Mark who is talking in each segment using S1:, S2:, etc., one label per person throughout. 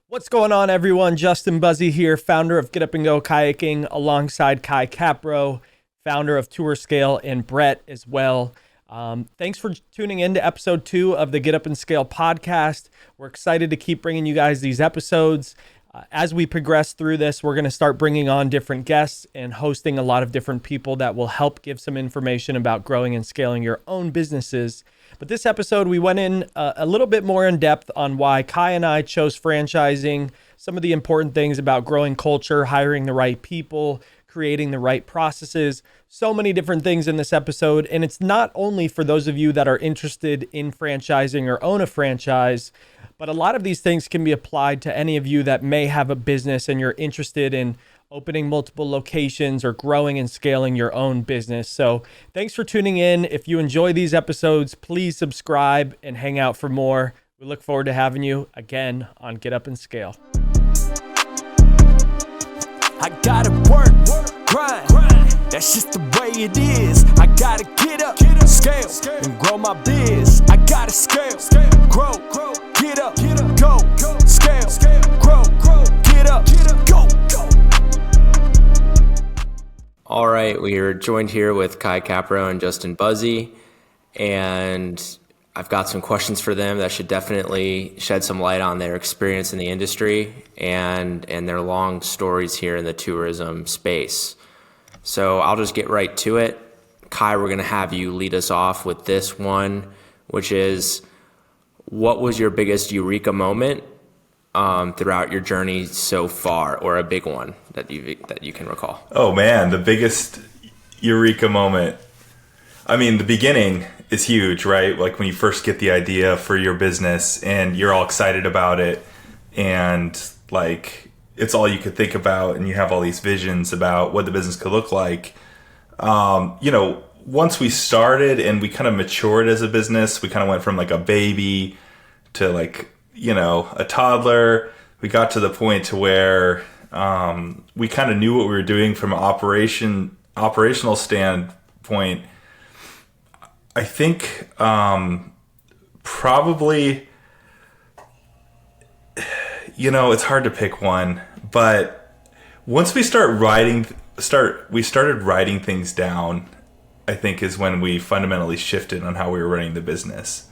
S1: What's going on, everyone? Justin Buzzi here, founder of Get Up and Go Kayaking, alongside Kai Kaapro, founder of Tourscale, and Brett as well. Thanks for tuning in to episode 2 of the Get Up and Scale podcast. We're excited to keep bringing you guys these episodes. As we progress through this, we're going to start bringing on different guests and hosting a lot of different people that will help give some information about growing and scaling your own businesses. But this episode, we went in a little bit more in depth on why Kai and I chose franchising, some of the important things about growing culture, hiring the right people, creating the right processes, so many different things in this episode. And it's not only for those of you that are interested in franchising or own a franchise, but a lot of these things can be applied to any of you that may have a business and you're interested in opening multiple locations or growing and scaling your own business. So thanks for tuning in. If you enjoy these episodes, please subscribe and hang out for more. We look forward to having you again on Get Up and Scale.
S2: I gotta work, grind. That's just the way it is. I gotta get up, scale, and grow my biz. I gotta scale, grow, get up, go, scale, grow, get up, go.
S3: All right, we are joined here with Kai Kaapro and Justin Buzzi, and I've got some questions for them that should definitely shed some light on their experience in the industry and their long stories here in the tourism space. So I'll just get right to it. Kai, we're going to have you lead us off with this one, which is, what was your biggest eureka moment throughout your journey so far, or a big one that you can recall?
S4: Oh man, the biggest eureka moment. I mean, the beginning is huge, right? Like when you first get the idea for your business and you're all excited about it, and like it's all you could think about, and you have all these visions about what the business could look like. Once we started and we kind of matured as a business, we kind of went from like a baby to like, a toddler. We got to the point to where we kind of knew what we were doing from an operational standpoint. I think probably, it's hard to pick one, but once we started writing things down, I think is when we fundamentally shifted on how we were running the business.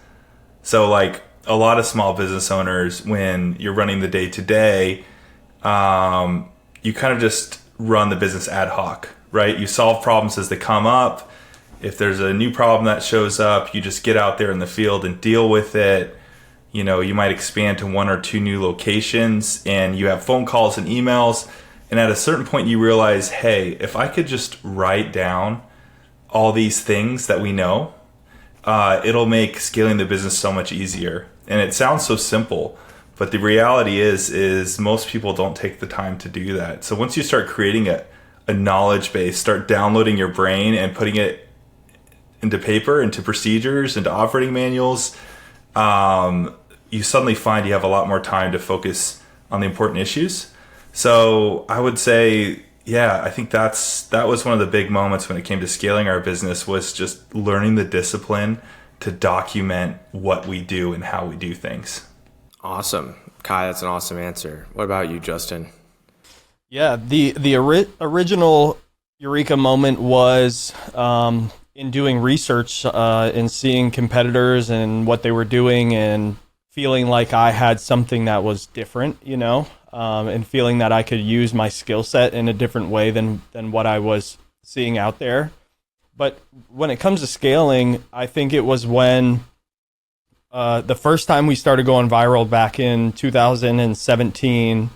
S4: So like a lot of small business owners, when you're running the day to day, you kind of just run the business ad hoc, right? You solve problems as they come up. If there's a new problem that shows up, you just get out there in the field and deal with it. You might expand to 1 or 2 new locations, and you have phone calls and emails. And at a certain point you realize, hey, if I could just write down all these things that we know, it'll make scaling the business so much easier. And it sounds so simple, but the reality is most people don't take the time to do that. So once you start creating a knowledge base, start downloading your brain and putting it into paper, into procedures, into operating manuals, you suddenly find you have a lot more time to focus on the important issues. So I would say, I think that was one of the big moments when it came to scaling our business, was just learning the discipline to document what we do and how we do things.
S3: Awesome. Kai, that's an awesome answer. What about you, Justin?
S1: Yeah, the original eureka moment was in doing research and seeing competitors and what they were doing, and feeling like I had something that was different, and feeling that I could use my skill set in a different way than what I was seeing out there. But when it comes to scaling, I think it was when the first time we started going viral back in 2017,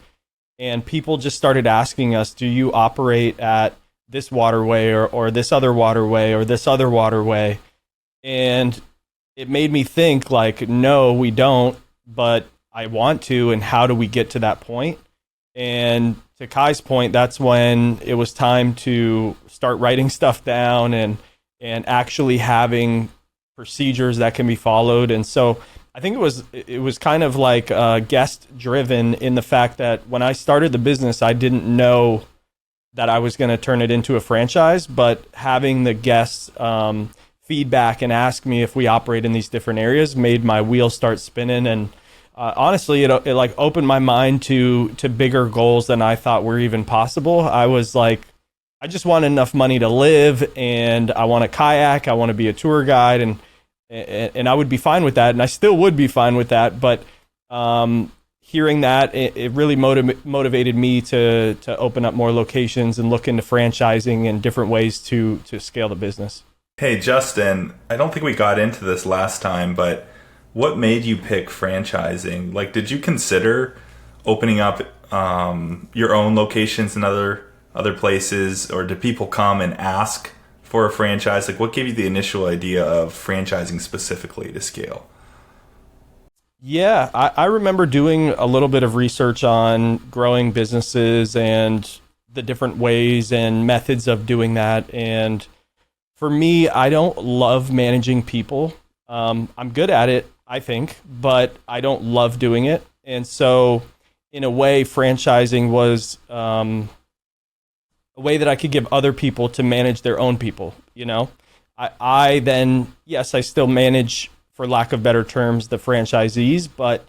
S1: and people just started asking us, do you operate at this waterway or this other waterway or this other waterway? And it made me think, like, no, we don't, but I want to, and how do we get to that point? And to Kai's point, that's when it was time to start writing stuff down and actually having procedures that can be followed. And so I think it was kind of like guest driven, in the fact that when I started the business, I didn't know that I was going to turn it into a franchise, but having the guests feedback and ask me if we operate in these different areas made my wheels start spinning. And honestly, it like opened my mind to bigger goals than I thought were even possible. I was like, I just want enough money to live, and I want to kayak. I want to be a tour guide, and I would be fine with that, and I still would be fine with that. But hearing that, it really motivated me to open up more locations and look into franchising and different ways to scale the business.
S4: Hey, Justin, I don't think we got into this last time, but what made you pick franchising? Like, did you consider opening up your own locations in other places, or do people come and ask for a franchise? Like, what gave you the initial idea of franchising specifically to scale?
S1: Yeah, I remember doing a little bit of research on growing businesses and the different ways and methods of doing that. And for me, I don't love managing people. I'm good at it, I think, but I don't love doing it. And so in a way, franchising was a way that I could give other people to manage their own people. You know, I then, yes, I still manage, for lack of better terms, the franchisees, but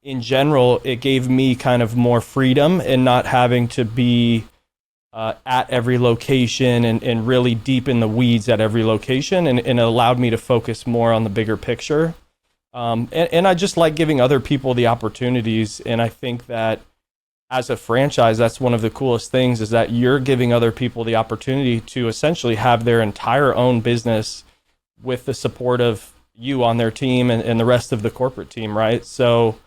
S1: in general, it gave me kind of more freedom in not having to be at every location and really deep in the weeds at every location, and it allowed me to focus more on the bigger picture. And I just like giving other people the opportunities, and I think that as a franchise, that's one of the coolest things, is that you're giving other people the opportunity to essentially have their entire own business with the support of you on their team and the rest of the corporate team, right? So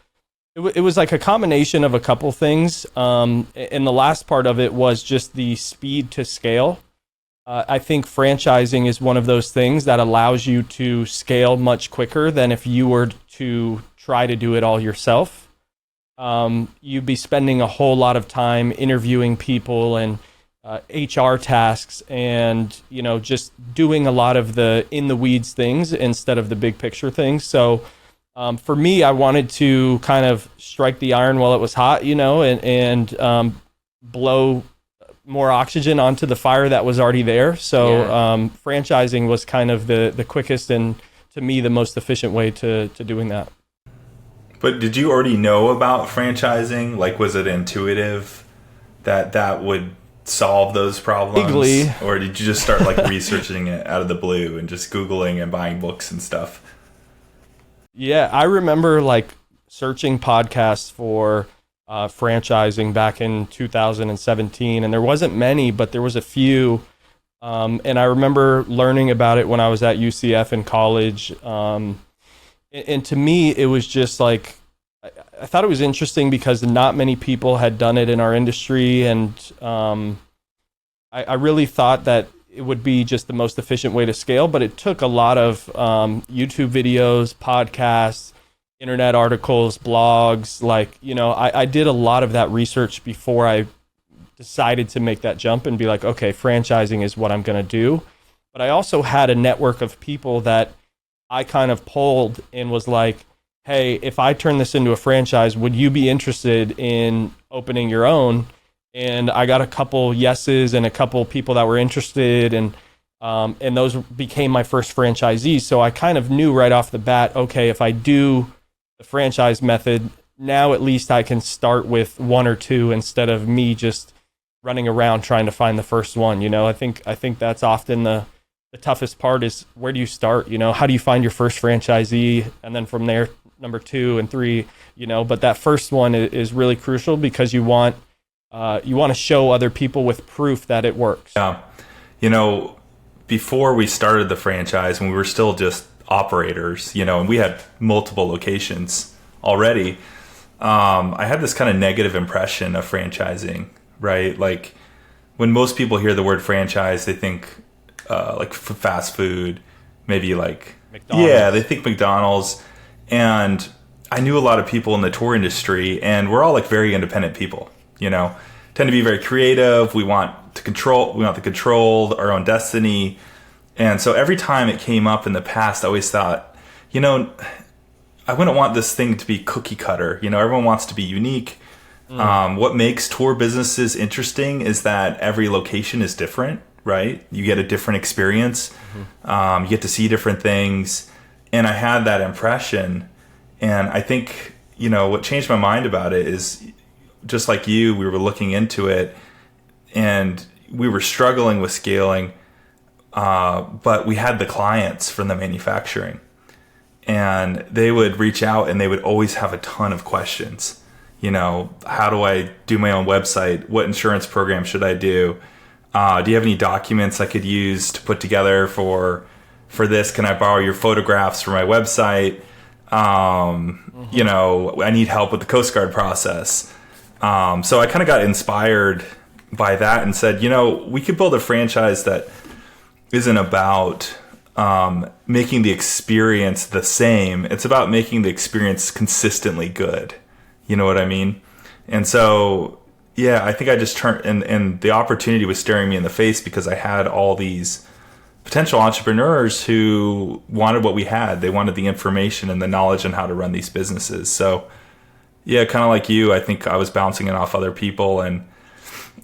S1: it was like a combination of a couple things. And the last part of it was just the speed to scale. I think franchising is one of those things that allows you to scale much quicker than if you were to try to do it all yourself. You'd be spending a whole lot of time interviewing people and HR tasks, and just doing a lot of the in the weeds things instead of the big picture things. So for me, I wanted to kind of strike the iron while it was hot, and blow more oxygen onto the fire that was already there. So franchising was kind of the quickest and, to me, the most efficient way to doing that.
S4: But did you already know about franchising? Like, was it intuitive that would solve those problems?
S1: Vaguely.
S4: Or did you just start like researching it out of the blue and just Googling and buying books and stuff?
S1: Yeah, I remember like searching podcasts for franchising back in 2017, and there wasn't many, but there was a few. And I remember learning about it when I was at UCF in college. And to me, it was just like, I thought it was interesting because not many people had done it in our industry. And I really thought that it would be just the most efficient way to scale, but it took a lot of YouTube videos, podcasts, internet articles, blogs. Like, I did a lot of that research before I decided to make that jump and be like, okay, franchising is what I'm going to do. But I also had a network of people that I kind of polled and was like, hey, if I turn this into a franchise, would you be interested in opening your own? And I got a couple yeses and a couple people that were interested, and those became my first franchisees. So I kind of knew right off the bat, okay, if I do the franchise method, now at least I can start with one or two instead of me just running around trying to find the first one. I think that's often the toughest part, is where do you start? How do you find your first franchisee? And then from there, number 2 and 3, but that first one is really crucial, because you want to show other people with proof that it works.
S4: Yeah. Before we started the franchise, when we were still just operators, and we had multiple locations already, I had this kind of negative impression of franchising, right? Like, when most people hear the word franchise, they think like fast food, maybe like McDonald's. Yeah, they think McDonald's. And I knew a lot of people in the tour industry, and we're all like very independent people, tend to be very creative. We want to control our own destiny. And so every time it came up in the past, I always thought, I wouldn't want this thing to be cookie cutter. Everyone wants to be unique. What makes tour businesses interesting is that every location is different, right? You get a different experience. You get to see different things. And I had that impression. And I think, what changed my mind about it is, just like you, we were looking into it and we were struggling with scaling, but we had the clients from the manufacturing, and they would reach out and they would always have a ton of questions. How do I do my own website? What insurance program should I do? Do you have any documents I could use to put together for this? Can I borrow your photographs for my website? I need help with the Coast Guard process. So I kind of got inspired by that and said, we could build a franchise that isn't about making the experience the same. It's about making the experience consistently good. You know what I mean? And so, yeah, I think I just turned, and the opportunity was staring me in the face because I had all these potential entrepreneurs who wanted what we had. They wanted the information and the knowledge on how to run these businesses. So, yeah, kind of like you, I think I was bouncing it off other people, and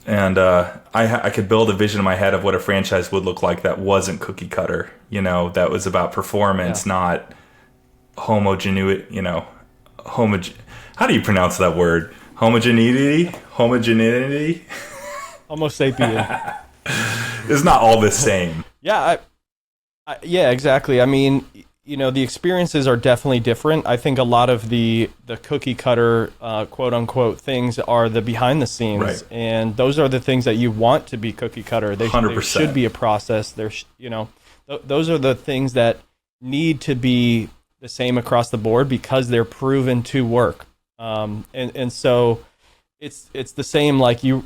S4: I could build a vision in my head of what a franchise would look like that wasn't cookie cutter. That was about performance, not homogeneity. How do you pronounce that word? Homogeneity.
S1: Homo sapien.
S4: It's not all the same.
S1: Yeah, yeah, exactly. I mean, the experiences are definitely different. I think a lot of the cookie cutter, quote unquote, things are the behind the scenes,
S4: right.
S1: And those are the things that you want to be cookie cutter. They
S4: 100%.
S1: There should be a process. Those are the things that need to be the same across the board because they're proven to work. And so it's the same. The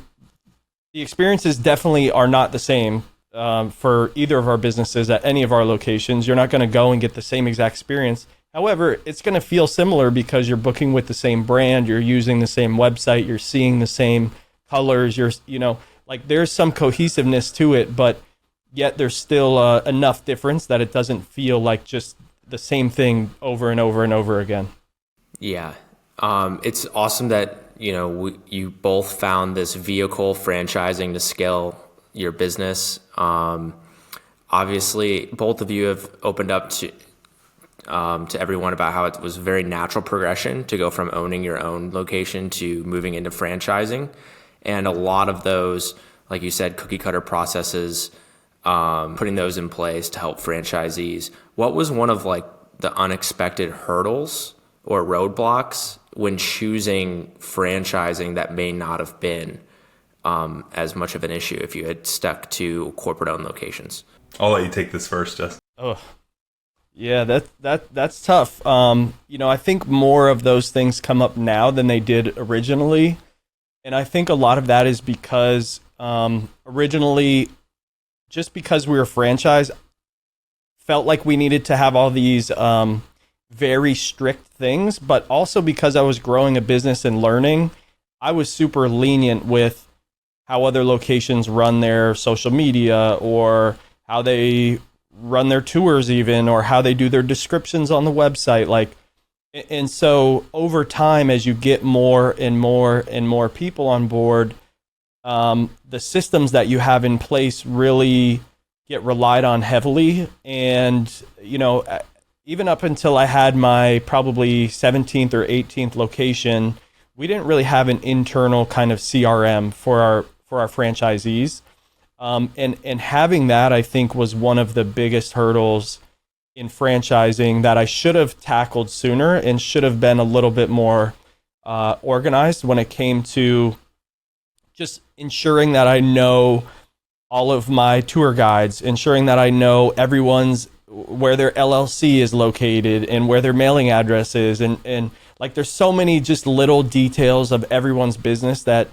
S1: experiences definitely are not the same. For either of our businesses at any of our locations. You're not going to go and get the same exact experience. However, it's going to feel similar because you're booking with the same brand, you're using the same website, you're seeing the same colors, there's some cohesiveness to it, but yet there's still enough difference that it doesn't feel like just the same thing over and over and over again.
S3: Yeah. It's awesome that, you both found this vehicle franchising to scale your business. Obviously, both of you have opened up to everyone about how it was a very natural progression to go from owning your own location to moving into franchising. And a lot of those, like you said, cookie cutter processes, putting those in place to help franchisees. What was one of the unexpected hurdles or roadblocks when choosing franchising that may not have been as much of an issue if you had stuck to corporate-owned locations?
S4: I'll let you take this first, Justin.
S1: Oh, yeah, that's tough. I think more of those things come up now than they did originally, and I think a lot of that is because originally, just because we were franchise, felt like we needed to have all these very strict things, but also because I was growing a business and learning, I was super lenient with how other locations run their social media or how they run their tours even, or how they do their descriptions on the website. And so over time, as you get more and more and more people on board, the systems that you have in place really get relied on heavily. And, even up until I had my probably 17th or 18th location, we didn't really have an internal kind of CRM for our franchisees. And having that, I think, was one of the biggest hurdles in franchising that I should have tackled sooner and should have been a little bit more organized when it came to just ensuring that I know all of my tour guides, ensuring that I know where their LLC is located and where their mailing address is. And there's so many just little details of everyone's business that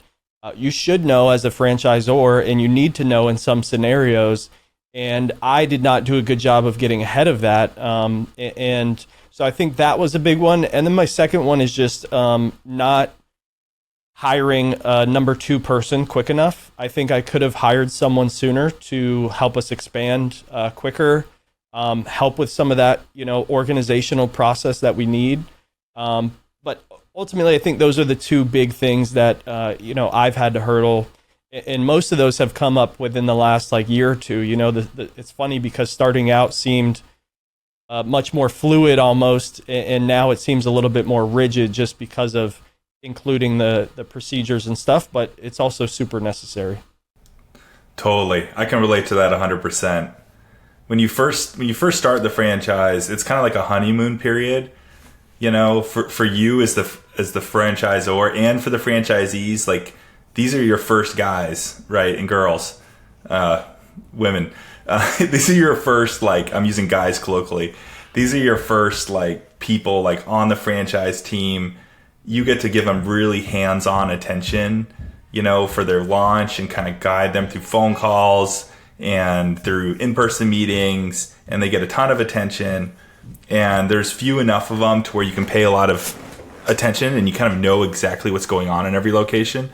S1: you should know as a franchisor, and you need to know in some scenarios. And I did not do a good job of getting ahead of that. And so I think that was a big one. And then my second one is just not hiring a number two person quick enough. I think I could have hired someone sooner to help us expand quicker, help with some of that, organizational process that we need. But ultimately, I think those are the two big things that, I've had to hurdle. And most of those have come up within the last year or two. It's funny because starting out seemed much more fluid almost, and now it seems a little bit more rigid just because of including the procedures and stuff, but it's also super necessary.
S4: Totally. I can relate to that 100%. When you first start the franchise, it's kind of like a honeymoon period, for you as the franchisor, and for the franchisees. Like, these are your first guys, right? And girls, women. These are your first, like, I'm using guys colloquially. These are your first, like, people, like, on the franchise team. You get to give them really hands-on attention, for their launch, and kind of guide them through phone calls and through in-person meetings, and they get a ton of attention, and there's few enough of them to where you can pay a lot of attention and you kind of know exactly what's going on in every location.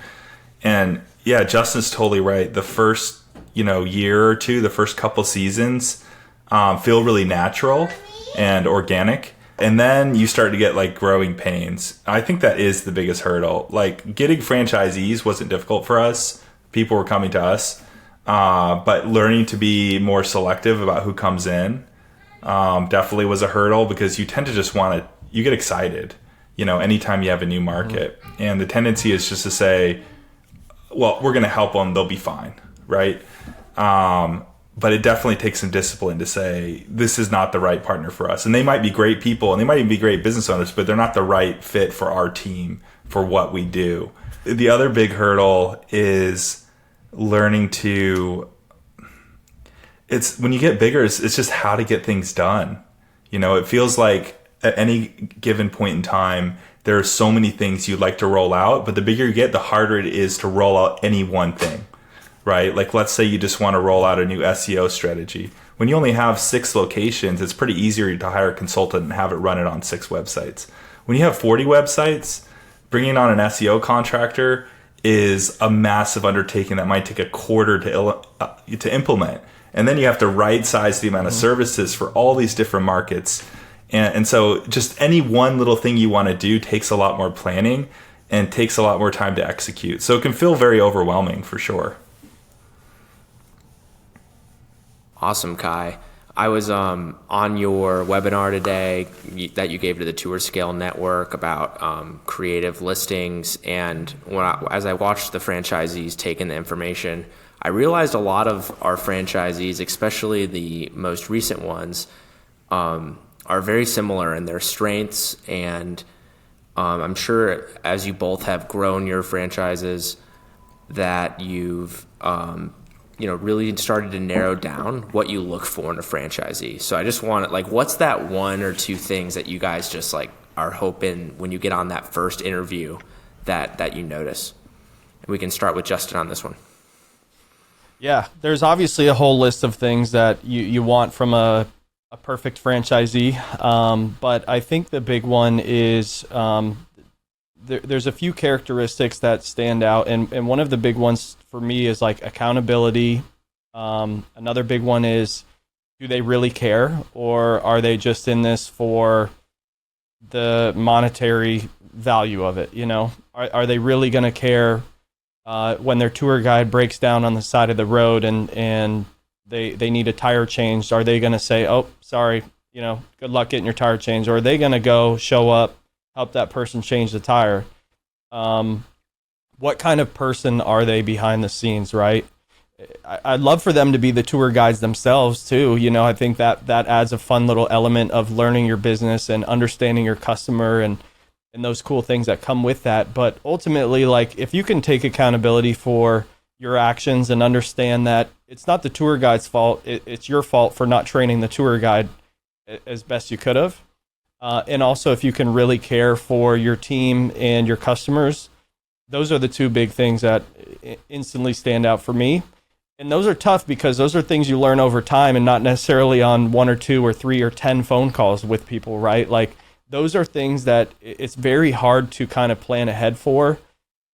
S4: And yeah, Justin's totally right. The first, year or two, the first couple seasons, feel really natural and organic. And then you start to get, like, growing pains. I think that is the biggest hurdle. Like, getting franchisees wasn't difficult for us. People were coming to us. But learning to be more selective about who comes in definitely was a hurdle, because you tend to just you get excited, anytime you have a new market. And the tendency is just to say, well, we're going to help them. They'll be fine, right? But it definitely takes some discipline to say, this is not the right partner for us. And they might be great people, and they might even be great business owners, but they're not the right fit for our team, for what we do. The other big hurdle is learning when you get bigger, it's just how to get things done. It feels like at any given point in time, there are so many things you'd like to roll out, but the bigger you get, the harder it is to roll out any one thing. Right? Like, let's say you just want to roll out a new SEO strategy. When you only have 6 locations, it's pretty easier to hire a consultant and have it run it on 6 websites. When you have 40 websites, bringing on an SEO contractor is a massive undertaking that might take a quarter to implement. And then you have to right size the amount of services for all these different markets. And so just any one little thing you want to do takes a lot more planning and takes a lot more time to execute. So it can feel very overwhelming, for sure.
S3: Awesome, Kai. I was on your webinar today that you gave to the Tourscale network about creative listings, and as I watched the franchisees take in the information, I realized a lot of our franchisees, especially the most recent ones, are very similar in their strengths, and I'm sure as you both have grown your franchises that you've really started to narrow down what you look for in a franchisee. So I just want what's that one or two things that you guys just are hoping when you get on that first interview that you notice? And we can start with Justin on this one.
S1: Yeah, there's obviously a whole list of things that you want from a perfect franchisee. But I think the big one is there's a few characteristics that stand out. And one of the big ones for me is accountability. Another big one is, do they really care, or are they just in this for the monetary value of it? Are they really going to care when their tour guide breaks down on the side of the road and they need a tire changed? Are they going to say, oh, sorry, good luck getting your tire changed? Or are they going to go show up, help that person change the tire? What kind of person are they behind the scenes, right? I'd love for them to be the tour guides themselves too. I think that adds a fun little element of learning your business and understanding your customer and those cool things that come with that. But ultimately, if you can take accountability for your actions and understand that it's not the tour guide's fault, it's your fault for not training the tour guide as best you could have. And also, if you can really care for your team and your customers, those are the two big things that instantly stand out for me. And those are tough because those are things you learn over time and not necessarily on 1 or 2 or 3 or 10 phone calls with people, right? Those are things that it's very hard to kind of plan ahead for.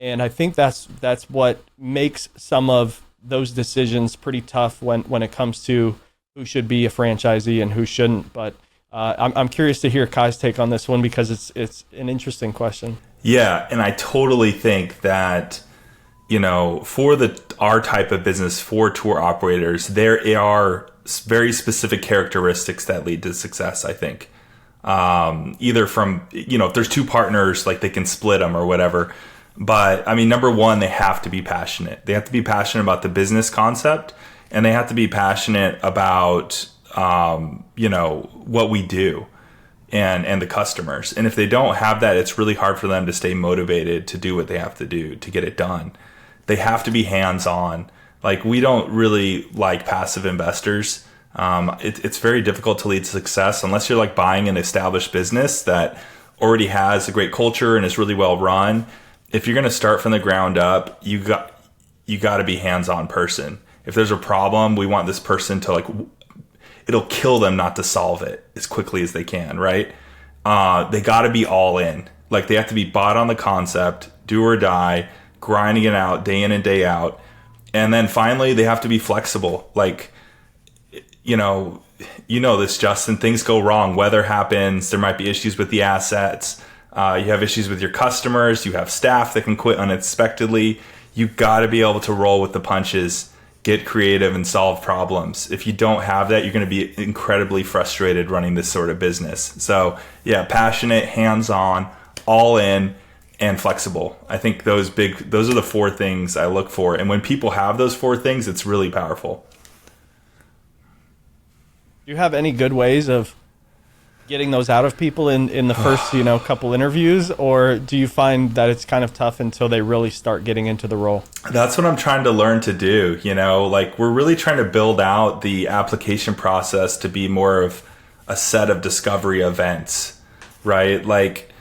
S1: And I think that's what makes some of those decisions pretty tough when it comes to who should be a franchisee and who shouldn't. But I'm curious to hear Kai's take on this one because it's an interesting question.
S4: Yeah, and I totally think that, for our type of business, for tour operators, there are very specific characteristics that lead to success, I think. Either from, if there's two partners, like they can split them or whatever. But I mean, number one, they have to be passionate. They have to be passionate about the business concept, and they have to be passionate about, what we do and the customers. And if they don't have that, it's really hard for them to stay motivated to do what they have to do to get it done. They have to be hands-on. Like, we don't really like passive investors. It's very difficult to lead to success unless you're like buying an established business that already has a great culture and is really well run. If you're going to start from the ground up, you got to be hands-on person. If there's a problem, we want this person to it'll kill them not to solve it as quickly as they can, right? They got to be all in. Like, they have to be bought on the concept, do or die, grinding it out day in and day out. And then finally, they have to be flexible. Like, you know this, Justin, things go wrong. Weather happens. There might be issues with the assets. You have issues with your customers. You have staff that can quit unexpectedly. You got to be able to roll with the punches, get creative, and solve problems. If you don't have that, you're going to be incredibly frustrated running this sort of business. So yeah, passionate, hands-on, all in, and flexible. I think those are the four things I look for. And when people have those four things, it's really powerful.
S1: Do you have any good ways of getting those out of people in the first, couple interviews, or do you find that it's kind of tough until they really start getting into the role?
S4: That's what I'm trying to learn to do. We're really trying to build out the application process to be more of a set of discovery events, right? Like,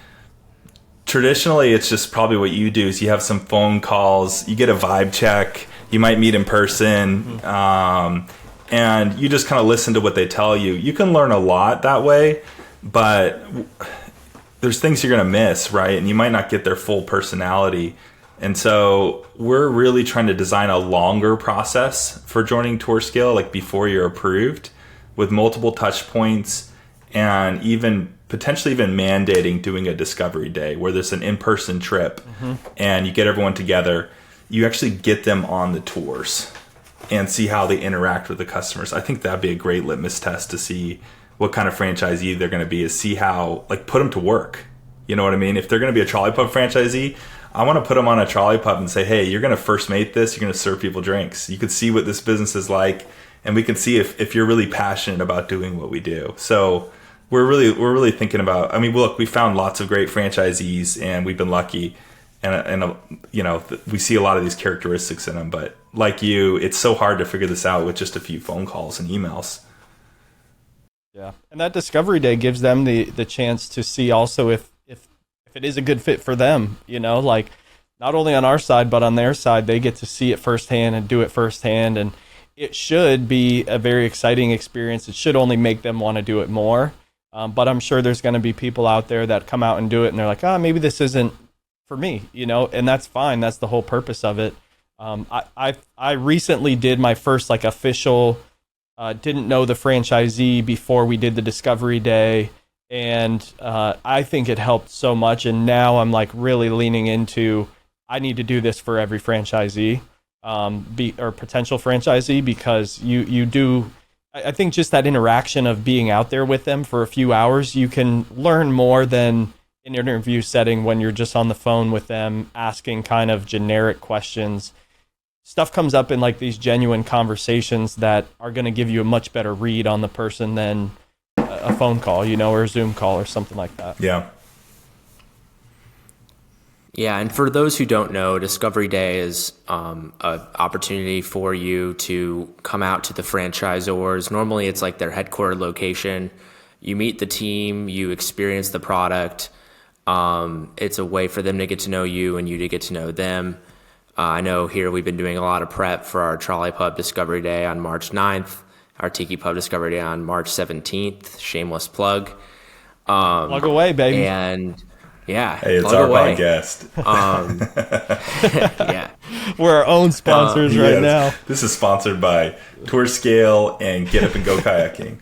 S4: traditionally, it's just probably what you do is you have some phone calls, you get a vibe check, you might meet in person, and you just kind of listen to what they tell you. You can learn a lot that way, but there's things you're going to miss, right? And you might not get their full personality. And so we're really trying to design a longer process for joining Tourscale, like before you're approved, with multiple touch points, and potentially even mandating doing a discovery day where there's an in-person trip and you get everyone together. You actually get them on the tours and see how they interact with the customers. I think that'd be a great litmus test to see what kind of franchisee they're going to be, is see how, put them to work. You know what I mean? If they're going to be a trolley pub franchisee, I want to put them on a trolley pub and say, hey, you're going to first mate this, you're going to serve people drinks. You can see what this business is like, and we can see if you're really passionate about doing what we do. So we're really thinking about, look, we found lots of great franchisees and we've been lucky. And we see a lot of these characteristics in them, but like you, it's so hard to figure this out with just a few phone calls and emails.
S1: Yeah, and that discovery day gives them the chance to see also if it is a good fit for them. Not only on our side but on their side, they get to see it firsthand and do it firsthand, and it should be a very exciting experience. It should only make them want to do it more. But I'm sure there's going to be people out there that come out and do it, and they're like, maybe this isn't for me, and that's fine. That's the whole purpose of it. I recently did my first official, didn't know the franchisee before we did the discovery day, and I think it helped so much. And now I'm really leaning into, I need to do this for every franchisee, or potential franchisee, because you do. I think just that interaction of being out there with them for a few hours, you can learn more than an interview setting when you're just on the phone with them asking kind of generic questions. Stuff comes up in these genuine conversations that are going to give you a much better read on the person than a phone call, or a Zoom call or something like that.
S4: Yeah.
S3: Yeah, and for those who don't know, Discovery Day is an opportunity for you to come out to the franchisors. Normally, it's their headquarters location. You meet the team, you experience the product. It's a way for them to get to know you and you to get to know them. I know here we've been doing a lot of prep for our Trolley Pub Discovery Day on March 9th, our Tiki Pub Discovery Day on March 17th. Shameless plug.
S1: Plug away, baby.
S3: And yeah,
S4: hey, it's our podcast.
S3: Yeah,
S1: we're our own sponsors right now.
S4: This is sponsored by Tourscale and Get Up and Go Kayaking.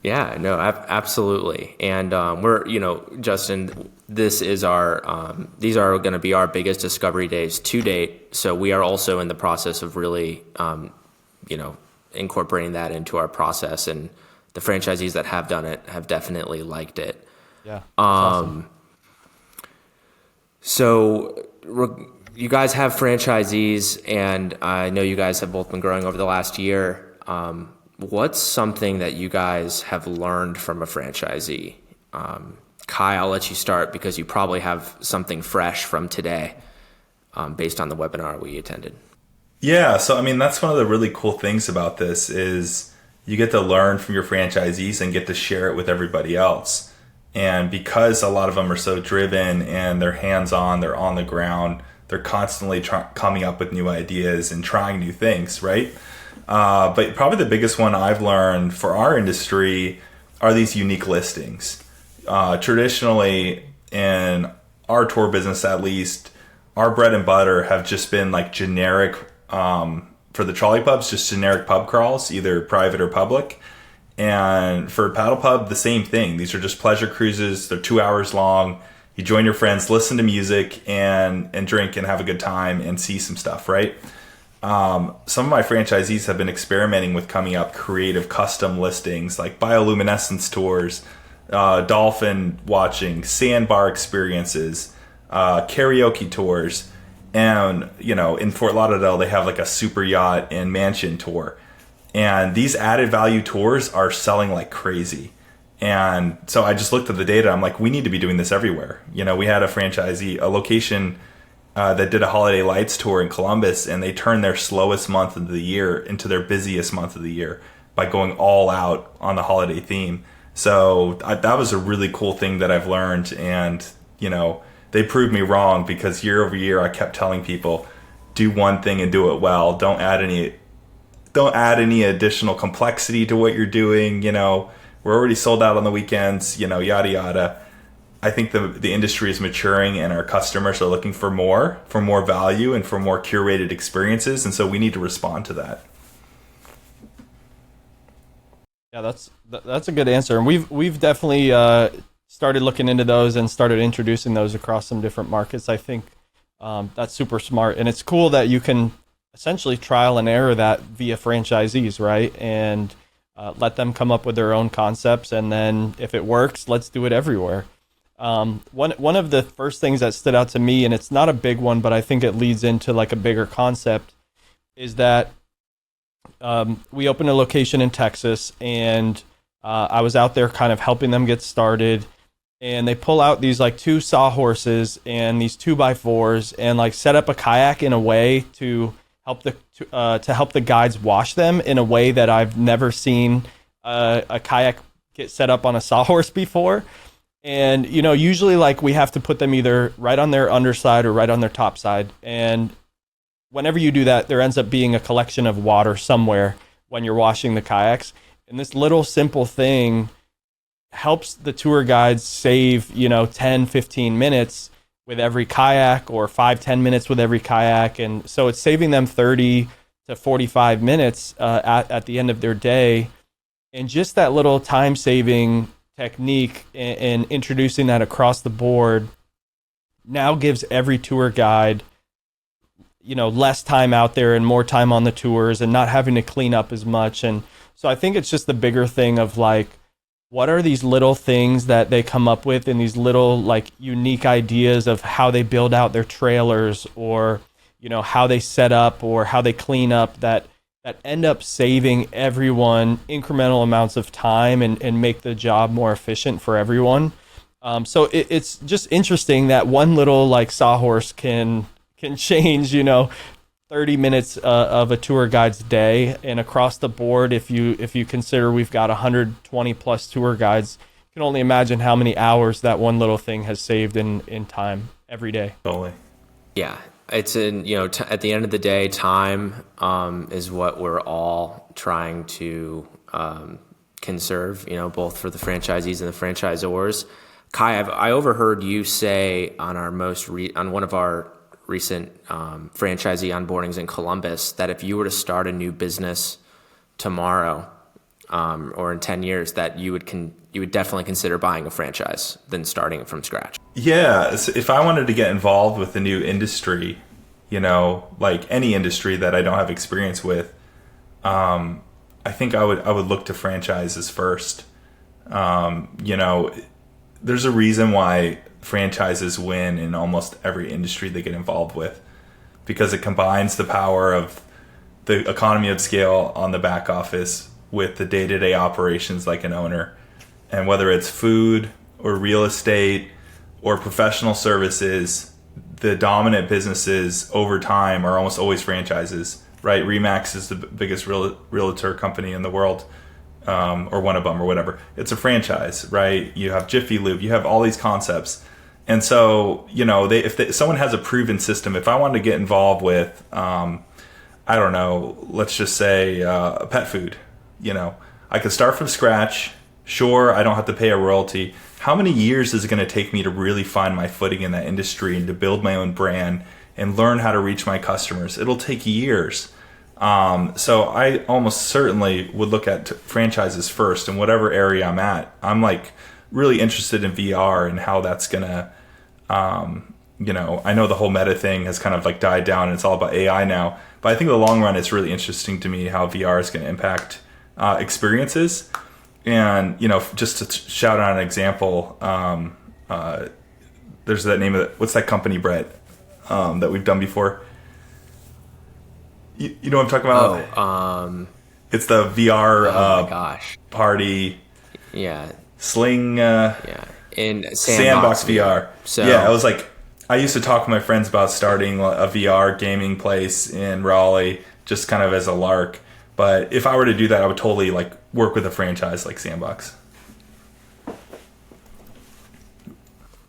S3: Yeah, no, absolutely. And we're, Justin, this is these are going to be our biggest discovery days to date. So we are also in the process of really, incorporating that into our process, and the franchisees that have done it have definitely liked it.
S1: Yeah. That's awesome.
S3: So you guys have franchisees, and I know you guys have both been growing over the last year. What's something that you guys have learned from a franchisee? Kai, I'll let you start because you probably have something fresh from today based on the webinar we attended.
S4: Yeah, so I mean, that's one of the really cool things about this is you get to learn from your franchisees and get to share it with everybody else. And because a lot of them are so driven and they're hands-on, they're on the ground, they're constantly coming up with new ideas and trying new things, right? But probably the biggest one I've learned for our industry are these unique listings. Traditionally, in our tour business at least, our bread and butter have just been like generic, for the trolley pubs, just generic pub crawls, either private or public. And for paddle pub, the same thing. These are just pleasure cruises. They're 2 hours long. You join your friends, listen to music, and drink and have a good time and see some stuff, right? Some of my franchisees have been experimenting with coming up creative custom listings like bioluminescence tours, dolphin watching, sandbar experiences, karaoke tours. And, you know, in Fort Lauderdale, they have like a super yacht and mansion tour. And these added value tours are selling like crazy. And so I just looked at the data. I'm like, we need to be doing this everywhere. You know, we had a franchisee, a location that did a holiday lights tour in Columbus, and they turned their slowest month of the year into their busiest month of the year by going all out on the holiday theme. So that was a really cool thing that I've learned. And, you know, they proved me wrong because year over year I kept telling people, do one thing and do it well. Don't add any additional complexity to what you're doing. You know, we're already sold out on the weekends, you know, yada, yada. I think the industry is maturing and our customers are looking for more value and for more curated experiences. And so we need to respond to that.
S1: Yeah, that's a good answer. And we've definitely started looking into those and started introducing those across some different markets. I think that's super smart. And it's cool that you can essentially trial and error that via franchisees, right? And let them come up with their own concepts. And then if it works, let's do it everywhere. One of the first things that stood out to me, and it's not a big one, but I think it leads into like a bigger concept, is that we opened a location in Texas, and I was out there kind of helping them get started. And they pull out these like two sawhorses and these 2x4s and like set up a kayak in a way to help the guides wash them in a way that I've never seen a kayak get set up on a sawhorse before. And, you know, usually like we have to put them either right on their underside or right on their top side. And whenever you do that, there ends up being a collection of water somewhere when you're washing the kayaks. And this little simple thing helps the tour guides save, you know, 10, 15 minutes with every kayak, or 5-10 minutes with every kayak. And so it's saving them 30 to 45 minutes at the end of their day. And just that little time saving technique and introducing that across the board now gives every tour guide, you know, less time out there and more time on the tours and not having to clean up as much. And so I think it's just the bigger thing of like, what are these little things that they come up with and these little like unique ideas of how they build out their trailers, or, you know, how they set up or how they clean up that end up saving everyone incremental amounts of time and make the job more efficient for everyone. So it's just interesting that one little like sawhorse can change, you know, 30 minutes of a tour guide's day. And across the board, if you consider we've got 120 plus tour guides, you can only imagine how many hours that one little thing has saved in time every day.
S4: Totally.
S3: Yeah. It's at the end of the day, time is what we're all trying to conserve, you know, both for the franchisees and the franchisors. Kai, I overheard you say on on one of our recent franchisee onboardings in Columbus that if you were to start a new business tomorrow or in 10 years, that you would definitely consider buying a franchise than starting it from scratch.
S4: Yeah, if I wanted to get involved with a new industry, you know, like any industry that I don't have experience with, I think I would look to franchises first. You know, there's a reason why franchises win in almost every industry they get involved with, because it combines the power of the economy of scale on the back office with the day-to-day operations like an owner. And whether it's food or real estate or professional services, the dominant businesses over time are almost always franchises, right? Remax is the biggest realtor company in the world, or one of them, or whatever. It's a franchise, right? You have Jiffy Lube, you have all these concepts. And so, you know, if someone has a proven system, if I wanted to get involved with, I don't know, let's just say pet food, you know, I could start from scratch. Sure, I don't have to pay a royalty. How many years is it going to take me to really find my footing in that industry and to build my own brand and learn how to reach my customers? It'll take years. So I almost certainly would look at franchises first in whatever area I'm at. I'm like really interested in VR and how that's going to, you know, I know the whole meta thing has kind of like died down and it's all about AI now, but I think in the long run, it's really interesting to me how VR is going to impact experiences. And, you know, just to shout out an example, there's that name of it. What's that company, Brett, that we've done before? You know what I'm talking about? It's the VR
S3: oh my gosh.
S4: party.
S3: Yeah.
S4: Sling.
S3: Yeah. In
S4: Sandbox VR.
S3: So
S4: yeah, I was like, I used to talk with my friends about starting a VR gaming place in Raleigh, just kind of as a lark. But if I were to do that, I would totally like work with a franchise like Sandbox.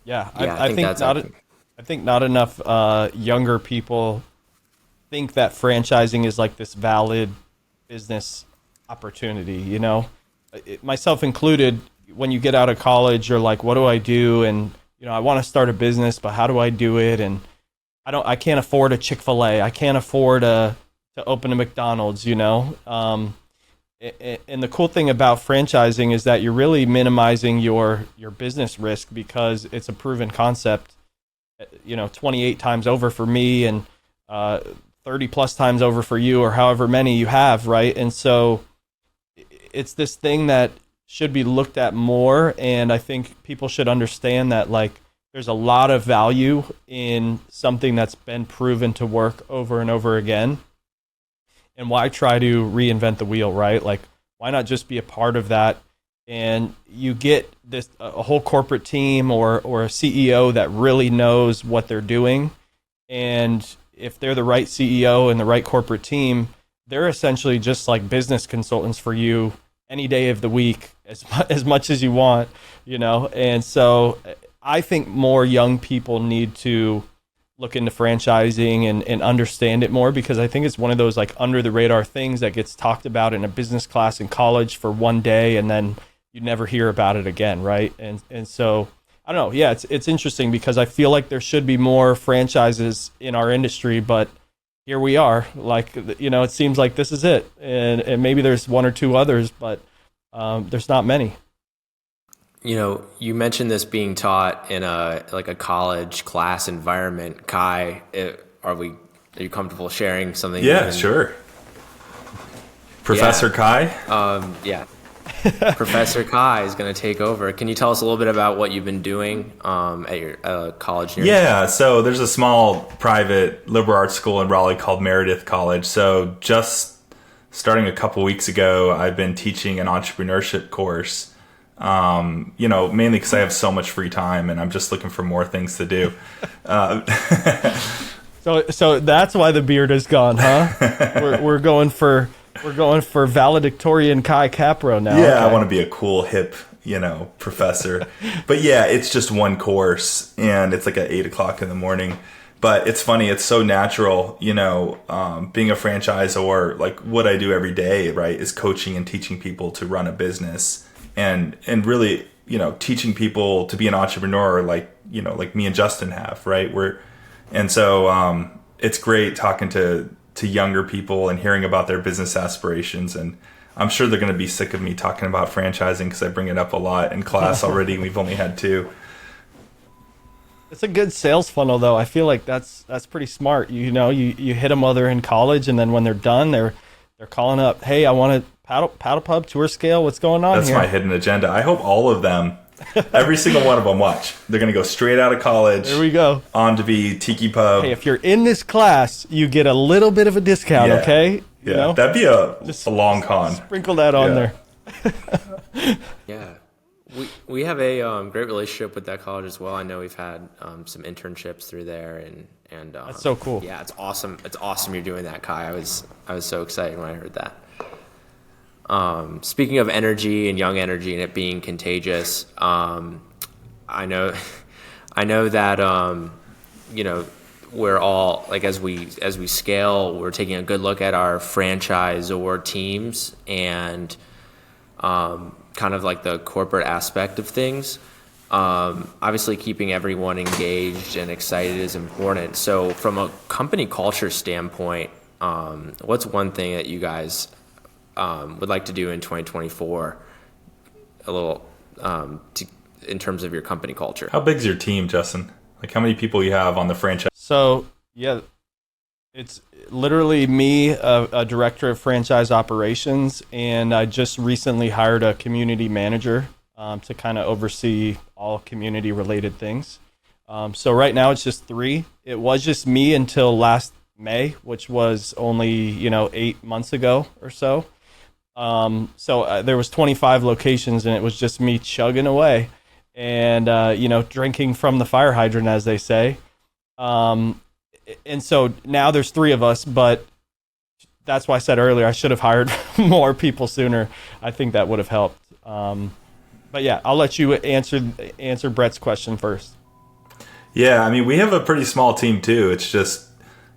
S1: Yeah, I think not enough younger people think that franchising is like this valid business opportunity. You know, myself included. When you get out of college, you're like, what do I do? And you know, I want to start a business, but how do I do it? And I can't afford a Chick-fil-A. I can't afford to open a McDonald's, you know? And the cool thing about franchising is that you're really minimizing your business risk because it's a proven concept, you know, 28 times over for me and 30 plus times over for you or however many you have, right? And so it's this thing that should be looked at more, and I think people should understand that like there's a lot of value in something that's been proven to work over and over again. And why try to reinvent the wheel, right? Like, why not just be a part of that? And you get this a whole corporate team or a CEO that really knows what they're doing. And if they're the right CEO and the right corporate team, they're essentially just like business consultants for you any day of the week, as much as you want, you know? And so I think more young people need to look into franchising and understand it more, because I think it's one of those like under the radar things that gets talked about in a business class in college for one day and then you never hear about it again, right? And so I don't know. Yeah, it's interesting because I feel like there should be more franchises in our industry, but here we are. Like, you know, it seems like this is it, and maybe there's one or two others, but there's not many.
S3: You know, you mentioned this being taught in a college class environment. Kai, are you comfortable sharing something?
S4: Yeah, sure. Professor Kai?
S3: Yeah. Professor Kai is going to take over. Can you tell us a little bit about what you've been doing at your college?
S4: Yeah, so there's a small private liberal arts school in Raleigh called Meredith College. So just starting a couple weeks ago, I've been teaching an entrepreneurship course. You know, mainly because I have so much free time and I'm just looking for more things to do.
S1: So that's why the beard is gone, huh? we're going for valedictorian Kai Kaapro now.
S4: Yeah,
S1: okay.
S4: I want to be a cool, hip, you know, professor. But yeah, it's just one course and it's like at 8:00 in the morning. But it's funny, it's so natural, you know, being a franchisor, like what I do every day, right, is coaching and teaching people to run a business and really, you know, teaching people to be an entrepreneur like, you know, like me and Justin have, right? So it's great talking to younger people and hearing about their business aspirations. And I'm sure they're going to be sick of me talking about franchising because I bring it up a lot in class already. We've only had 2.
S1: It's a good sales funnel, though. I feel like that's pretty smart. You know, you hit them while they're in college, and then when they're done, they're calling up, hey, I want Paddle Pub, Tourscale. What's going on
S4: That's
S1: here?
S4: my hidden agenda. I hope all of them, every single one of them, watch. They're going to go straight out of college.
S1: There we go.
S4: On to be Tiki Pub.
S1: Hey, if you're in this class, you get a little bit of a discount,
S4: Yeah.
S1: okay?
S4: Yeah, that'd be a long con.
S1: Sprinkle that on there.
S3: Yeah. We have a great relationship with that college as well. I know we've had some internships through there, and
S1: That's so cool.
S3: Yeah, it's awesome. It's awesome you're doing that, Kai. I was so excited when I heard that. Speaking of energy and young energy and it being contagious, I know that we're all like as we scale, we're taking a good look at our franchisor teams and kind of like the corporate aspect of things. Obviously keeping everyone engaged and excited is important. So from a company culture standpoint, what's one thing that you guys would like to do in 2024 a little in terms of your company culture?
S4: How big's your team, Justin? Like how many people you have on the franchise?
S1: So, yeah, it's literally me, a director of franchise operations, and I just recently hired a community manager to kind of oversee all community-related things. So right now it's just 3. It was just me until last May, which was only 8 months ago or so. So there was 25 locations, and it was just me chugging away, and drinking from the fire hydrant, as they say. And so now there's 3 of us, but that's why I said earlier I should have hired more people sooner. I think that would have helped. But yeah, I'll let you answer Brett's question first.
S4: Yeah, I mean, we have a pretty small team too. It's just,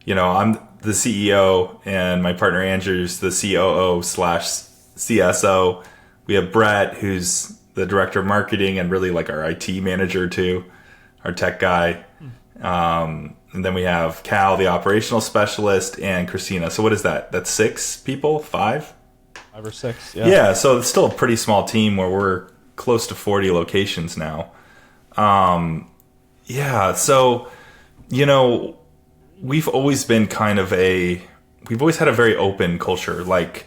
S4: I'm the CEO and my partner Andrew's the COO/CSO. We have Brett, who's the director of marketing and really like our IT manager too, our tech guy. And then we have Cal, the operational specialist, and Christina. So what is that? That's 6 people? 5?
S1: 5 or 6, yeah.
S4: Yeah, so it's still a pretty small team where we're close to 40 locations now. Yeah, so, we've always been we've always had a very open culture. Like,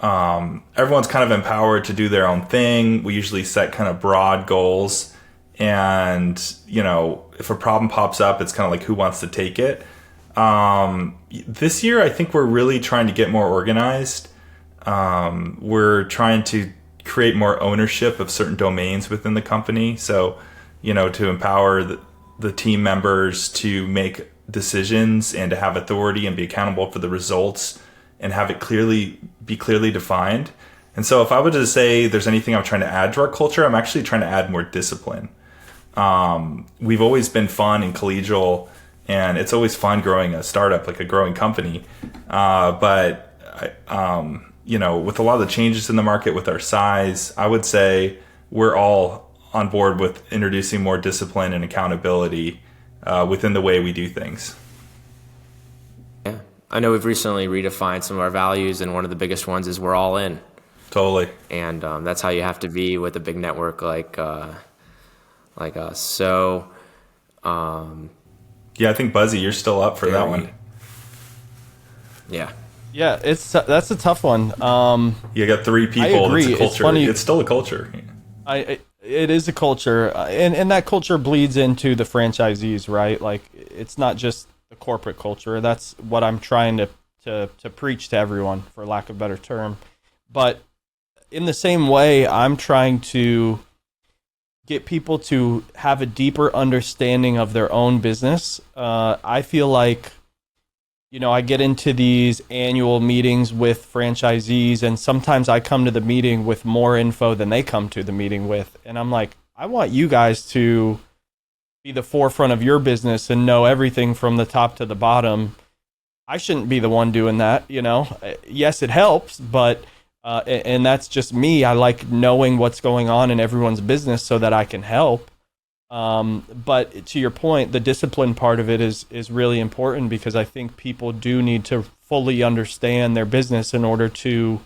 S4: everyone's kind of empowered to do their own thing. We usually set kind of broad goals. And, if a problem pops up, it's kind of like who wants to take it. This year, I think we're really trying to get more organized. We're trying to create more ownership of certain domains within the company. So, to empower the team members to make decisions and to have authority and be accountable for the results and have it be clearly defined. And so if I were to say there's anything I'm trying to add to our culture, I'm actually trying to add more discipline. We've always been fun and collegial, and it's always fun growing a startup, like a growing company. But with a lot of the changes in the market with our size, I would say we're all on board with introducing more discipline and accountability within the way we do things.
S3: Yeah, I know we've recently redefined some of our values, and one of the biggest ones is we're all in.
S4: Totally.
S3: And that's how you have to be with a big network like us. So,
S4: yeah, I think Buzzi, you're still up for that one.
S3: Yeah.
S1: Yeah, that's a tough one.
S4: You got 3 people.
S1: I agree.
S4: It's a culture.
S1: It's funny.
S4: It's still a culture.
S1: It is a culture, and that culture bleeds into the franchisees, right? Like, it's not just the corporate culture. That's what I'm trying to preach to everyone, for lack of a better term. But in the same way, I'm trying to get people to have a deeper understanding of their own business. I feel like, I get into these annual meetings with franchisees, and sometimes I come to the meeting with more info than they come to the meeting with. And I'm like, I want you guys to be the forefront of your business and know everything from the top to the bottom. I shouldn't be the one doing that, Yes, it helps, but and that's just me. I like knowing what's going on in everyone's business so that I can help. But to your point, the discipline part of it is really important, because I think people do need to fully understand their business in order to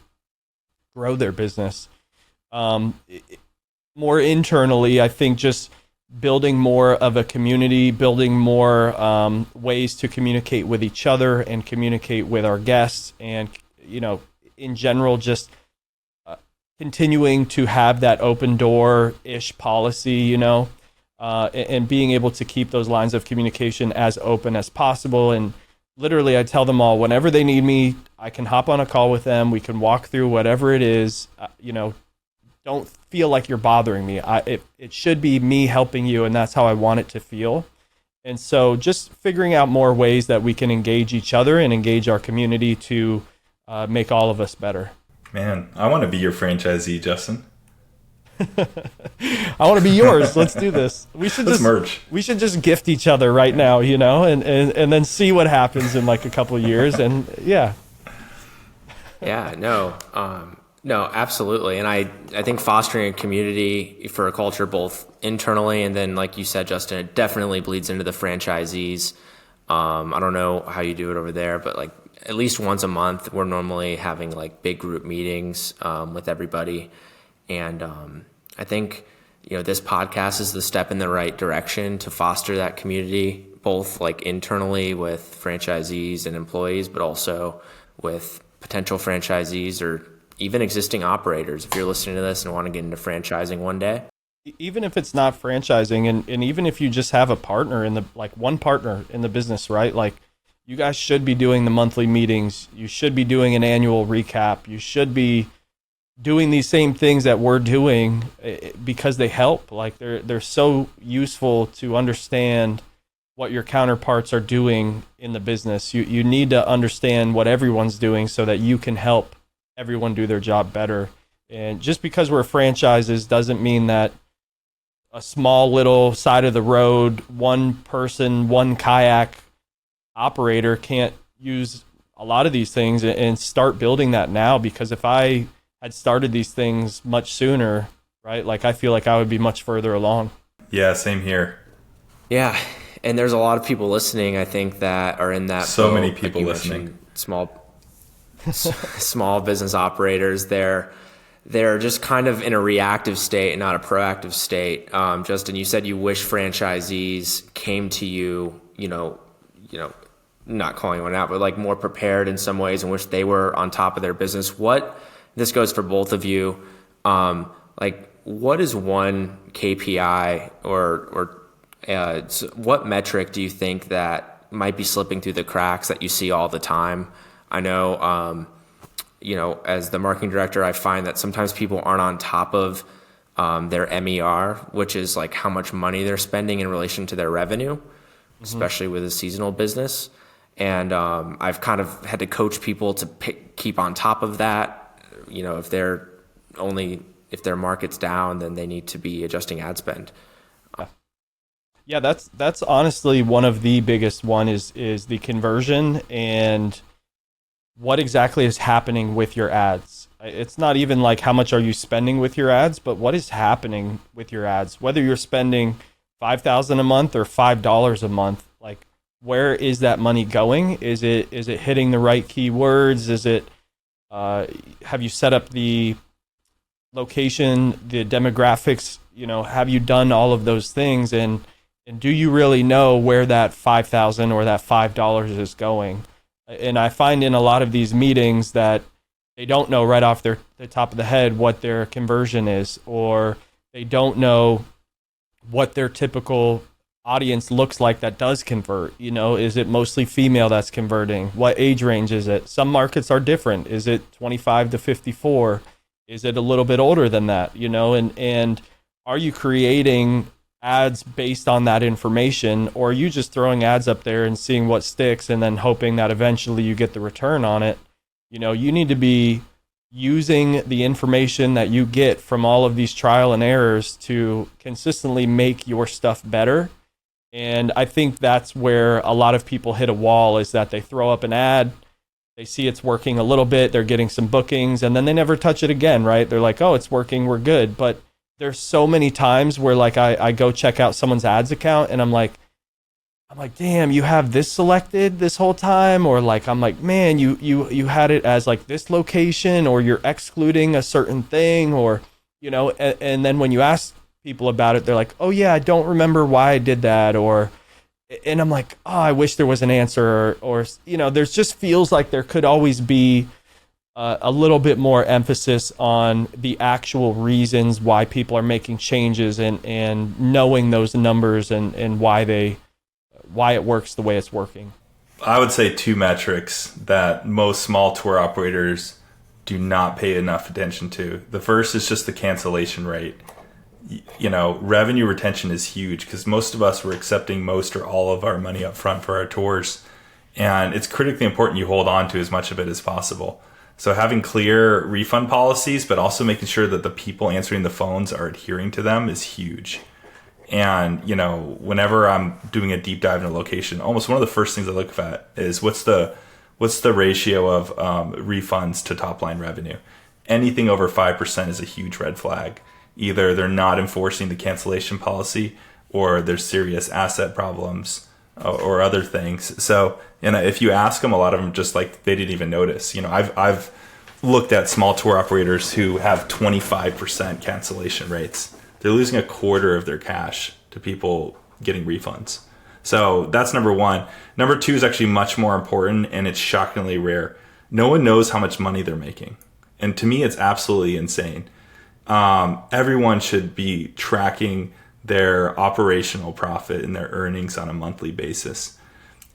S1: grow their business. More internally, I think just building more of a community, building more ways to communicate with each other and communicate with our guests, and in general, just continuing to have that open door-ish policy, and being able to keep those lines of communication as open as possible. And literally, I tell them all, whenever they need me, I can hop on a call with them. We can walk through whatever it is. Don't feel like you're bothering me. It should be me helping you, and that's how I want it to feel. And so just figuring out more ways that we can engage each other and engage our community to make all of us better.
S4: Man, I want to be your franchisee, Justin.
S1: I want to be yours. Let's do this. Let's merge. We should just gift each other right now, and then see what happens in like a couple of years. And yeah.
S3: Yeah, no, absolutely. And I think fostering a community for a culture, both internally and then, like you said, Justin, it definitely bleeds into the franchisees. I don't know how you do it over there, but like at least once a month, we're normally having like big group meetings with everybody. And I think, this podcast is the step in the right direction to foster that community, both like internally with franchisees and employees, but also with potential franchisees or even existing operators. If you're listening to this and want to get into franchising one day.
S1: Even if it's not franchising, and even if you just have a partner one partner in the business, right? Like, you guys should be doing the monthly meetings. You should be doing an annual recap. You should be doing these same things that we're doing because they help. Like, they're so useful to understand what your counterparts are doing in the business. You need to understand what everyone's doing so that you can help everyone do their job better. And just because we're franchises doesn't mean that a small little side of the road, one person, one kayak operator can't use a lot of these things, and start building that now. Because if I had started these things much sooner, right, like I feel like I would be much further along.
S4: Yeah, same here.
S3: Yeah. And there's a lot of people listening, I think, that are in that
S4: so
S3: boat,
S4: many people listening.
S3: Small business operators. They're just kind of in a reactive state and not a proactive state. Justin, you said you wish franchisees came to you, not calling one out, but like more prepared in some ways, in which they were on top of their business. This goes for both of you. What is one KPI or what metric do you think that might be slipping through the cracks that you see all the time? I know, as the marketing director, I find that sometimes people aren't on top of their MER, which is like how much money they're spending in relation to their revenue, especially with a seasonal business. And I've kind of had to coach people to keep on top of that. If their market's down, then they need to be adjusting ad spend.
S1: Yeah, that's honestly one of the biggest one is the conversion and what exactly is happening with your ads. It's not even like how much are you spending with your ads, but what is happening with your ads, whether you're spending $5,000 a month or $5 a month. Like, where is that money going? Is it hitting the right keywords? Is it have you set up the location, the demographics? Have you done all of those things? And do you really know where that $5,000 or that $5 is going? And I find in a lot of these meetings that they don't know right off the top of the head what their conversion is, or they don't know what their typical audience looks like that does convert. Is it mostly female that's converting? What age range is it? Some markets are different. Is it 25 to 54? Is it a little bit older than that? And are you creating ads based on that information, or are you just throwing ads up there and seeing what sticks and then hoping that eventually you get the return on it? You need to be using the information that you get from all of these trial and errors to consistently make your stuff better. And I think that's where a lot of people hit a wall, is that they throw up an ad, they see it's working a little bit, they're getting some bookings, and then they never touch it again, right? They're like, oh, it's working, we're good. But there's so many times where like I go check out someone's ads account and I'm like, damn, you have this selected this whole time? Or like, I'm like, man, you had it as like this location, or you're excluding a certain thing, or, and then when you ask people about it, they're like, oh yeah, I don't remember why I did that. And I'm like, oh, I wish there was an answer, or there's just feels like there could always be a little bit more emphasis on the actual reasons why people are making changes, and knowing those numbers, and why it works the way it's working.
S4: I would say two metrics that most small tour operators do not pay enough attention to. The first is just the cancellation rate. Revenue retention is huge because most of us were accepting most or all of our money up front for our tours. And it's critically important you hold on to as much of it as possible. So having clear refund policies, but also making sure that the people answering the phones are adhering to them is huge. And, whenever I'm doing a deep dive in a location, almost one of the first things I look at is what's the ratio of refunds to top line revenue. Anything over 5% is a huge red flag. Either they're not enforcing the cancellation policy, or there's serious asset problems or other things. So, if you ask them, a lot of them just like they didn't even notice. I've looked at small tour operators who have 25% cancellation rates. They're losing a quarter of their cash to people getting refunds. So that's number one. Number two is actually much more important, and it's shockingly rare. No one knows how much money they're making. And to me, it's absolutely insane. Everyone should be tracking their operational profit and their earnings on a monthly basis.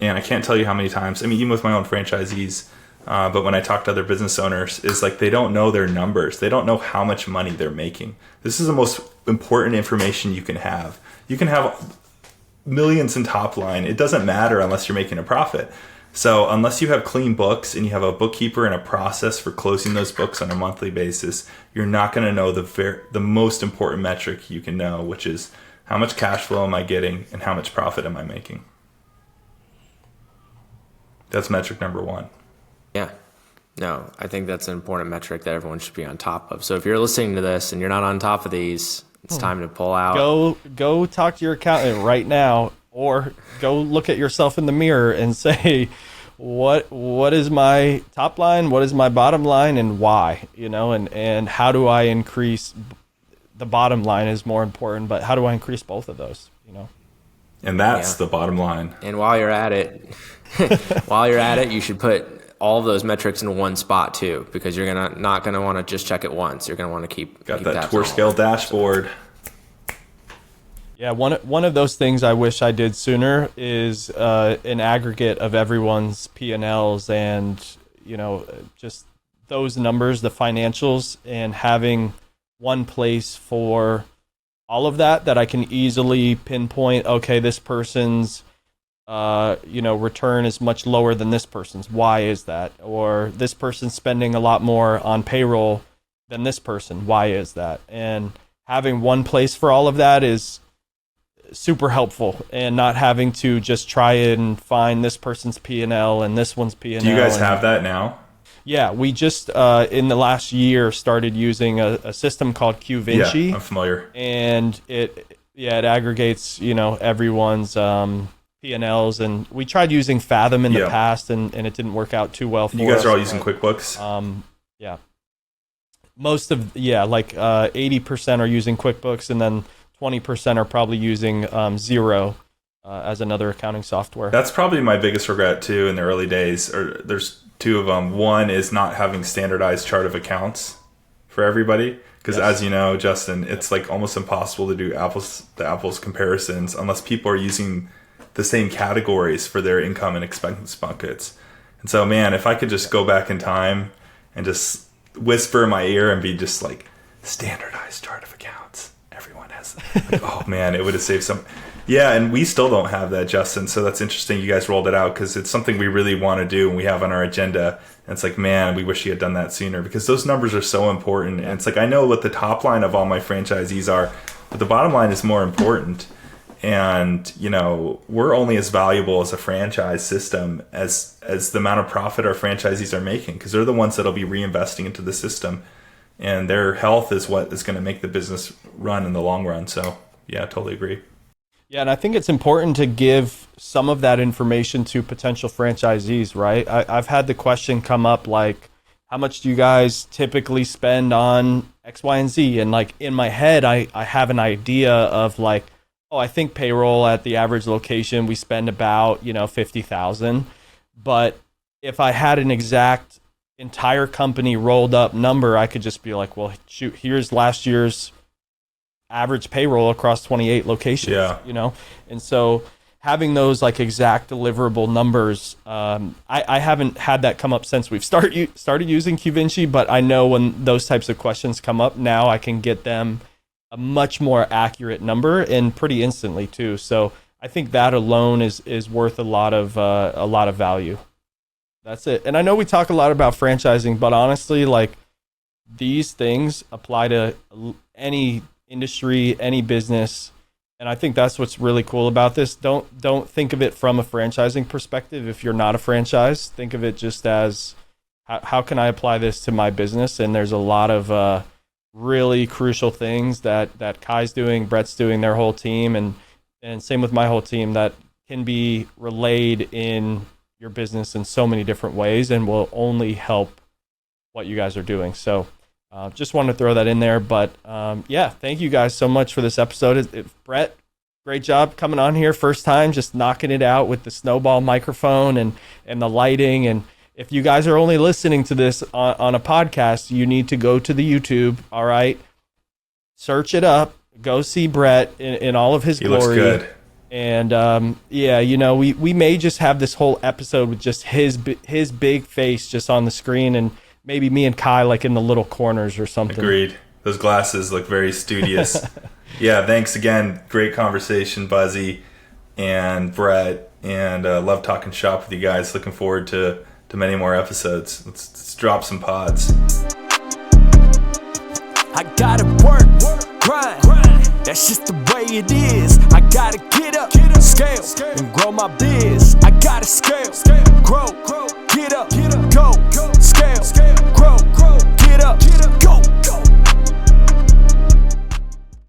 S4: And I can't tell you how many times, even with my own franchisees, but when I talk to other business owners, is like they don't know their numbers. They don't know how much money they're making. This is the most important information you can have. You can have millions in top line. It doesn't matter unless you're making a profit. So unless you have clean books and you have a bookkeeper and a process for closing those books on a monthly basis, you're not going to know the most important metric you can know, which is how much cash flow am I getting and how much profit am I making. That's metric number one.
S3: Yeah. No, I think that's an important metric that everyone should be on top of. So if you're listening to this and you're not on top of these, it's time to pull out.
S1: Go talk to your accountant right now, or go look at yourself in the mirror and say, what is my top line, what is my bottom line, and why? And how do I increase? The bottom line is more important, but how do I increase both of those?
S4: And that's the bottom line.
S3: And while you're at it, you should put all of those metrics in one spot too, because you're not gonna want to just check it once. You're gonna want to keep
S4: that Tourscale dashboard.
S1: Yeah, one of those things I wish I did sooner is an aggregate of everyone's P&Ls and just those numbers, the financials, and having one place for all of that I can easily pinpoint. Okay, this person's return is much lower than this person's. Why is that? Or this person's spending a lot more on payroll than this person. Why is that? And having one place for all of that is super helpful, and not having to just try and find this person's P&L and this one's P&L.
S4: Do you guys have that now?
S1: Yeah, we just in the last year started using a system called QVinci.
S4: Yeah, I'm familiar.
S1: And it aggregates everyone's P&Ls, and we tried using Fathom in the past, and it didn't work out too well for us.
S4: You guys are all using QuickBooks?
S1: Yeah. Most of 80% are using QuickBooks, and then 20% are probably using Xero as another accounting software.
S4: That's probably my biggest regret too in the early days. Or there's two of them. One is not having standardized chart of accounts for everybody, because as you know, Justin, it's like almost impossible to do apples to apples comparisons unless people are using the same categories for their income and expense buckets. And so, man, if I could just go back in time and just whisper in my ear and be just like, standardized chart of accounts. Everyone has that. Oh man, it would have saved some. Yeah, and we still don't have that, Justin. So that's interesting. You guys rolled it out because it's something we really want to do and we have on our agenda. And it's like, man, we wish you had done that sooner, because those numbers are so important. And it's like, I know what the top line of all my franchisees are, but the bottom line is more important. And we're only as valuable as a franchise system as the amount of profit our franchisees are making, because they're the ones that'll be reinvesting into the system, and their health is what is going to make the business run in the long run. So yeah, totally agree.
S1: Yeah, and I think it's important to give some of that information to potential franchisees, right? I've had the question come up like, how much do you guys typically spend on X, Y, and Z? And like in my head, I have an idea of like, oh, I think payroll at the average location, we spend about, $50,000. But if I had an exact entire company rolled up number, I could just be like, well, shoot, here's last year's average payroll across 28 locations, you know? And so having those like exact deliverable numbers, I haven't had that come up since we've started using QVinci, but I know when those types of questions come up now, I can get them a much more accurate number and pretty instantly too. So I think that alone is worth a lot of value. That's it. And I know we talk a lot about franchising, but honestly, like these things apply to any industry, any business. And I think that's what's really cool about this. Don't think of it from a franchising perspective. If you're not a franchise, think of it just as how can I apply this to my business? And there's a lot of really crucial things that Kai's doing, Brett's doing, their whole team, and same with my whole team, that can be relayed in your business in so many different ways and will only help what you guys are doing. So just wanted to throw that in there. But yeah, thank you guys so much for this episode. Brett, great job coming on here. First time, just knocking it out with the snowball microphone and the lighting. And if you guys are only listening to this on a podcast, you need to go to the YouTube. All right. Search it up. Go see Brett in all of his glory.
S4: He looks good.
S1: And yeah, you know, we may just have this whole episode with just his big face just on the screen, and maybe me and Kai like in the little corners or something.
S4: Agreed. Those glasses look very studious. Yeah, thanks again. Great conversation, Buzzi and Brett, and love talking shop with you guys. Looking forward to many more episodes. Let's drop some pods.
S2: I gotta work, grind. That's just the way it is. I gotta get up, scale, and grow my biz. I gotta scale.